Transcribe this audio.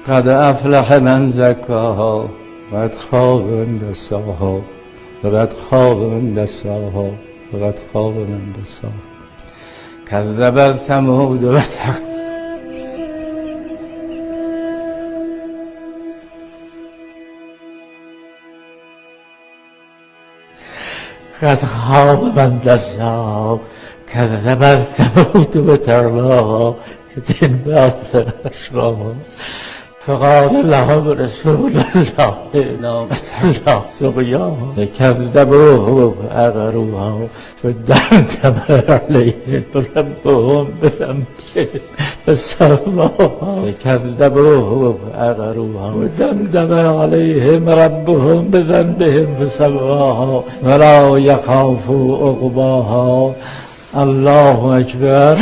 قد افلح من زکاها قد خاب من دساها قد خاب من دساها قد خاب من دساها كذبت ثمود قد خاب من دساها كذبت ثمود بتقواها إذ انبعث أشقاها فقال لهم رسول الله ناقة الله سقياها فكذبوه فعقروها فدمدم عليهم ربهم بذنبهم فسواها فكذبوه فعقروها ودمدم عليهم ربهم بذنبهم فسواها ولا يخاف عقباها. الله أكبر.